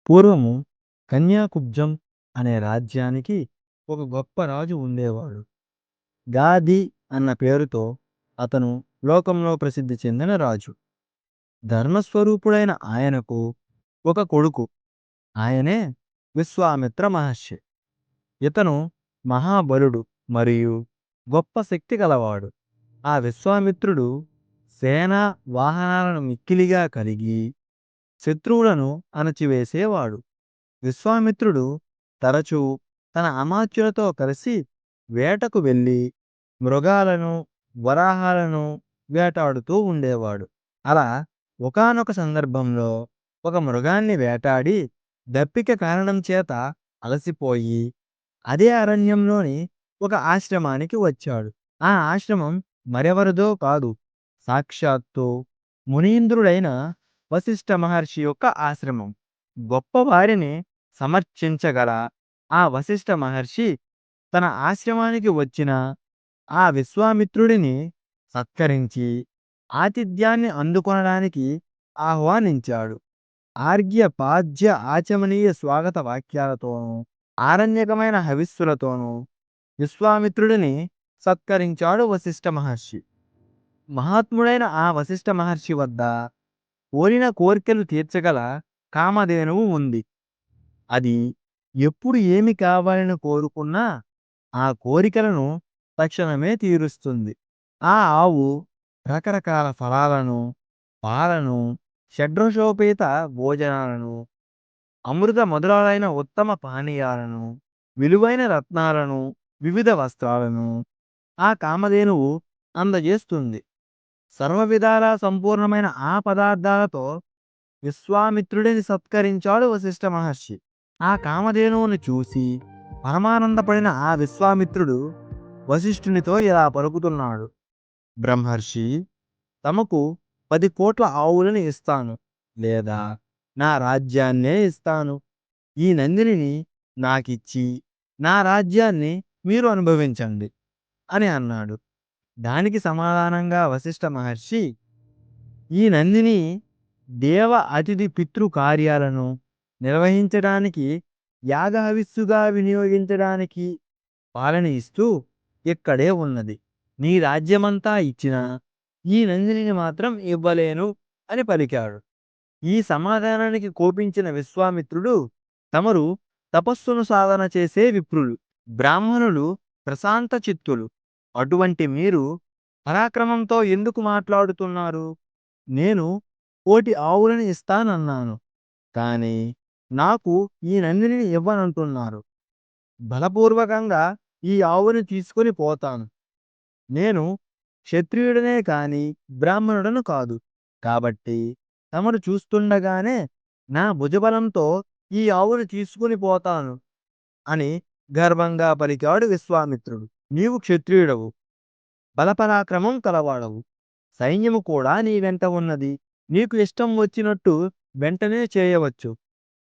పూర్వము కన్యాకుబ్జం అనే రాజ్యానికి ఒక గొప్ప రాజు ఉండేవాడు. గాది అన్న పేరుతో అతను లోకంలో ప్రసిద్ధి చెందిన రాజు. ధర్మస్వరూపుడైన ఆయనకు ఒక కొడుకు. ఆయనే విశ్వామిత్ర మహర్షి. ఇతను మహాబలుడు మరియు గొప్ప శక్తి కలవాడు. ఆ విశ్వామిత్రుడు సేనా వాహనాలను మిక్కిలిగా కలిగి శత్రువులను అణచివేసేవాడు. విశ్వామిత్రుడు తరచూ తన అమాత్యులతో కలిసి వేటకు వెళ్ళి మృగాలను, వరాహాలను వేటాడుతూ ఉండేవాడు. అలా ఒకానొక సందర్భంలో ఒక మృగాన్ని వేటాడి దప్పిక కారణం చేత అలసిపోయి అదే అరణ్యంలోని ఒక ఆశ్రమానికి వచ్చాడు. ఆ ఆశ్రమం మరెవరిదో కాదు, సాక్షాత్తు మునీంద్రుడైన వశిష్ఠ మహర్షి యొక్క ఆశ్రమం. గొప్పవారిని సమర్చించగల ఆ వశిష్ఠ మహర్షి తన ఆశ్రమానికి వచ్చిన ఆ విశ్వామిత్రుడిని సత్కరించి ఆతిథ్యాన్ని అందుకొనడానికి ఆహ్వానించాడు. ఆర్ఘ్య పాద్య ఆచమనీయ స్వాగత వాక్యాలతోనూ ఆరణ్యకమైన హవిస్సులతోనూ విశ్వామిత్రుడిని సత్కరించాడు వశిష్ఠ మహర్షి. మహాత్ముడైన ఆ వశిష్ఠ మహర్షి వద్ద కోరిన కోర్కెలు తీర్చగల కామధేనువు ఉంది. అది ఎప్పుడు ఏమి కావాలని కోరుకున్నా ఆ కోరికలను తక్షణమే తీరుస్తుంది. ఆ ఆవు రకరకాల ఫలాలను, పాలను, షడ్రసోపేత భోజనాలను, అమృత మొదలైన ఉత్తమ పానీయాలను, విలువైన రత్నాలను, వివిధ వస్త్రాలను ఆ కామధేనువు అందజేస్తుంది. సర్వవిధాలా సంపూర్ణమైన ఆ పదార్థాలతో విశ్వామిత్రుడిని సత్కరించాడు వశిష్ఠ మహర్షి. ఆ కామధేనువుని చూసి పరమానందపడిన ఆ విశ్వామిత్రుడు వశిష్ఠునితో ఇలా పలుకుతున్నాడు: బ్రహ్మర్షి, తమకు 10 కోట్ల ఆవులను ఇస్తాను, లేదా నా రాజ్యాన్నే ఇస్తాను. ఈ నందినిని నాకిచ్చి నా రాజ్యాన్ని మీరు అనుభవించండి అని అన్నాడు. దానికి సమాధానంగా వశిష్ఠ మహర్షి, ఈ నందిని దేవ అతిథి పితృ కార్యాలను నిర్వహించడానికి, యాగహవిస్సుగా వినియోగించడానికి పాలన ఇస్తూ ఇక్కడే ఉన్నది. నీ రాజ్యమంతా ఇచ్చినా ఈ నందినిని మాత్రం ఇవ్వలేను అని పలికాడు. ఈ సమాధానానికి కోపించిన విశ్వామిత్రుడు, తమరు తపస్సును సాధన చేసే విప్రులు, బ్రాహ్మణులు ప్రశాంత చిత్తులు. అటువంటి మీరు పరాక్రమంతో ఎందుకు మాట్లాడుతున్నారు? నేను 1,000 ఆవులను ఇస్తానన్నాను, కానీ నాకు ఈ నందినిని ఇవ్వనంటున్నారు. బలపూర్వకంగా ఈ ఆవుని తీసుకొని పోతాను. నేను క్షత్రియుడనే కాని బ్రాహ్మణుడను కాదు. కాబట్టి తమరు చూస్తుండగానే నా భుజబలంతో ఈ ఆవును తీసుకుని పోతాను అని గర్వంగా పలికాడు విశ్వామిత్రుడు. నీవు క్షత్రియుడవు, బలపరాక్రమం కలవాడవు, సైన్యము కూడా నీ వెంట ఉన్నది. నీకు ఇష్టం వచ్చినట్టు వెంటనే చేయవచ్చు,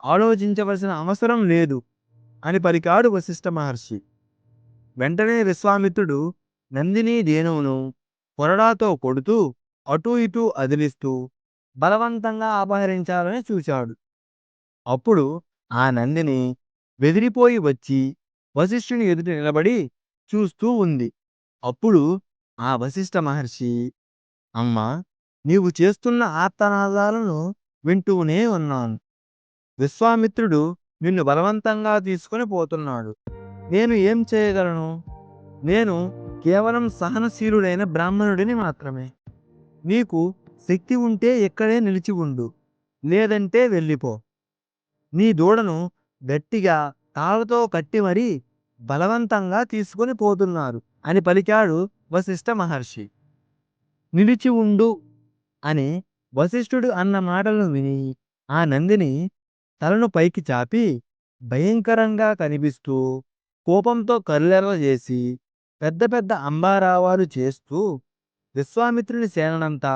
ఆలోచించవలసిన అవసరం లేదు అని పలికాడు వశిష్ఠ మహర్షి. వెంటనే విశ్వామిత్రుడు నందిని ధేనువును కొరడాతో కొడుతూ అటూ ఇటూ అదిలిస్తూ బలవంతంగా అపహరించాలని చూశాడు. అప్పుడు ఆ నందిని బెదిరిపోయి వచ్చి వశిష్ఠుని ఎదుట నిలబడి చూస్తూ ఉంది. అప్పుడు ఆ వశిష్ఠ మహర్షి, అమ్మా, నీవు చేస్తున్న ఆర్తనాదాలను వింటూనే ఉన్నాను. విశ్వామిత్రుడు నిన్ను బలవంతంగా తీసుకొని పోతున్నాడు. నేను ఏం చేయగలను? నేను కేవలం సహనశీలుడైన బ్రాహ్మణుడిని మాత్రమే. నీకు శక్తి ఉంటే ఇక్కడే నిలిచి ఉండు, లేదంటే వెళ్ళిపో. నీ దూడను గట్టిగా తాళ్లతో కట్టి మరీ బలవంతంగా తీసుకొని పోతున్నారు అని పలికాడు వశిష్ఠ మహర్షి. నిలిచి ఉండు అని వశిష్ఠుడు అన్న మాటలను విని ఆ నందిని తలను పైకి చాపి భయంకరంగా కనిపిస్తూ కోపంతో కళ్ళెర్ర చేసి పెద్ద పెద్ద అంబారావాలు చేస్తూ విశ్వామిత్రుని సేనంతా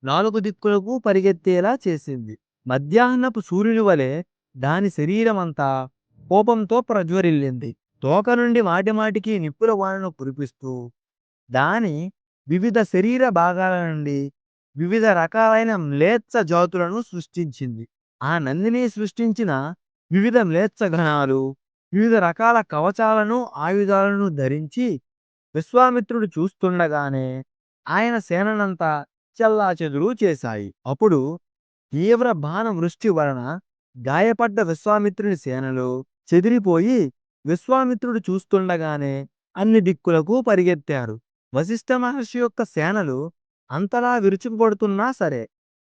4 దిక్కులకు పరిగెత్తేలా చేసింది. మధ్యాహ్నపు సూర్యుని వలె దాని శరీరమంతా కోపంతో ప్రజ్వరిల్లింది. తోక నుండి మాటిమాటికి నిప్పుల వానను కురిపిస్తూ దాని వివిధ శరీర భాగాల నుండి వివిధ రకాలైన మ్లేచ్ఛ జాతులను సృష్టించింది. ఆ నందిని సృష్టించిన వివిధ మ్లేచ్ఛగణాలు, వివిధ రకాల కవచాలను, ఆయుధాలను ధరించి విశ్వామిత్రుడు చూస్తుండగానే ఆయన సేననంతా చెల్లాచెదురు చేశాయి. అప్పుడు తీవ్ర బాణ వృష్టి వలన గాయపడ్డ విశ్వామిత్రుని సేనలు చెదిరిపోయి విశ్వామిత్రుడు చూస్తుండగానే అన్ని దిక్కులకు పరిగెత్తారు. వశిష్ఠ మహర్షి యొక్క సేనలు అంతలా విరుచుకుపడుతున్నా సరే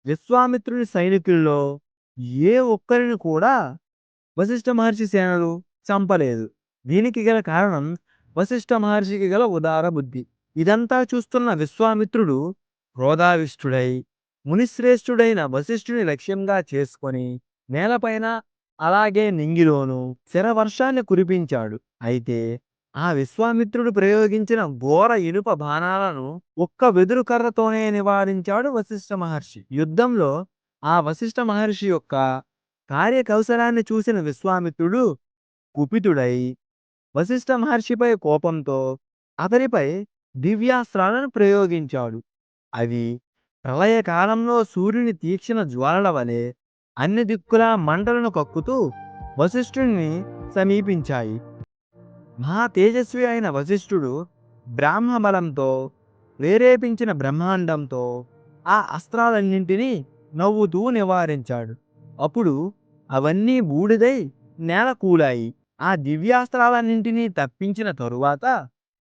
విశ్వామిత్రుని సైనికుల్లో ఏ ఒక్కరిని కూడా వశిష్ఠ మహర్షి సేనలు చంపలేదు. దీనికి గల కారణం వశిష్ఠ మహర్షికి గల ఉదార బుద్ధి. ఇదంతా చూస్తున్న విశ్వామిత్రుడు క్రోధావిష్ఠుడై మునిశ్రేష్ఠుడైన వశిష్ఠుని లక్ష్యంగా చేసుకొని నేలపైన అలాగే నింగిలోను శరవర్షాన్ని కురిపించాడు. అయితే ఆ విశ్వామిత్రుడు ప్రయోగించిన ఘోర ఇనుప బాణాలను ఒక్క వెదురు కర్రతోనే నివారించాడు వశిష్ఠ మహర్షి. యుద్ధంలో ఆ వశిష్ఠ మహర్షి యొక్క కార్యకౌశలాన్ని చూసిన విశ్వామిత్రుడు కుపితుడై వశిష్ఠ మహర్షిపై కోపంతో అతనిపై దివ్యాస్త్రాలను ప్రయోగించాడు. అవి ప్రళయకాలంలో సూర్యుని తీక్షణ జ్వాలల వలె అన్ని దిక్కులా మంటలను కక్కుతూ వశిష్ఠుని సమీపించాయి. మహా తేజస్వి అయిన వశిష్ఠుడు బ్రాహ్మ బలంతో ప్రేరేపించిన బ్రహ్మాండంతో ఆ అస్త్రాలన్నింటినీ నవ్వుతూ నివారించాడు. అప్పుడు అవన్నీ బూడిదై నేల కూలాయి. ఆ దివ్యాస్త్రాలన్నింటినీ తప్పించిన తరువాత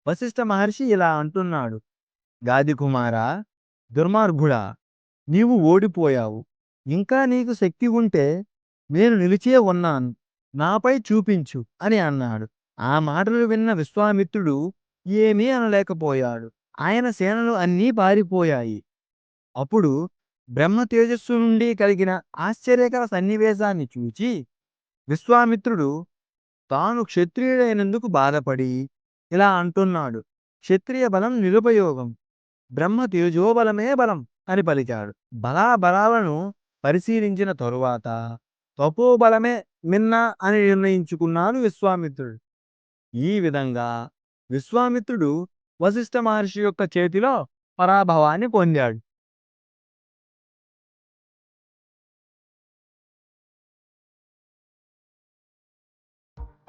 వశిష్ఠ మహర్షి ఇలా అంటున్నాడు: గాది కుమారా, దుర్మార్గుడా, నీవు ఓడిపోయావు. ఇంకా నీకు శక్తి ఉంటే నేను నిలిచే ఉన్నాను, నాపై చూపించు అని అన్నాడు. ఆ మాటలు విన్న విశ్వామిత్రుడు ఏమీ అనలేకపోయాడు. ఆయన సేనలు అన్నీ పారిపోయాయి. అప్పుడు బ్రహ్మ తేజస్సు నుండి కలిగిన ఆశ్చర్యకర సన్నివేశాన్ని చూచి విశ్వామిత్రుడు తాను క్షత్రియుడైనందుకు బాధపడి ఇలా అంటున్నాడు: క్షత్రియ బలం నిరుపయోగం, బ్రహ్మ తేజోబలమే బలం అని పలికాడు. బలాబలాలను పరిశీలించిన తరువాత తపోబలమే మిన్న అని నిర్ణయించుకున్నాడు విశ్వామిత్రుడు. ఈ విధంగా విశ్వామిత్రుడు వశిష్ఠ మహర్షి యొక్క చేతిలో పరాభవాన్ని పొందాడు.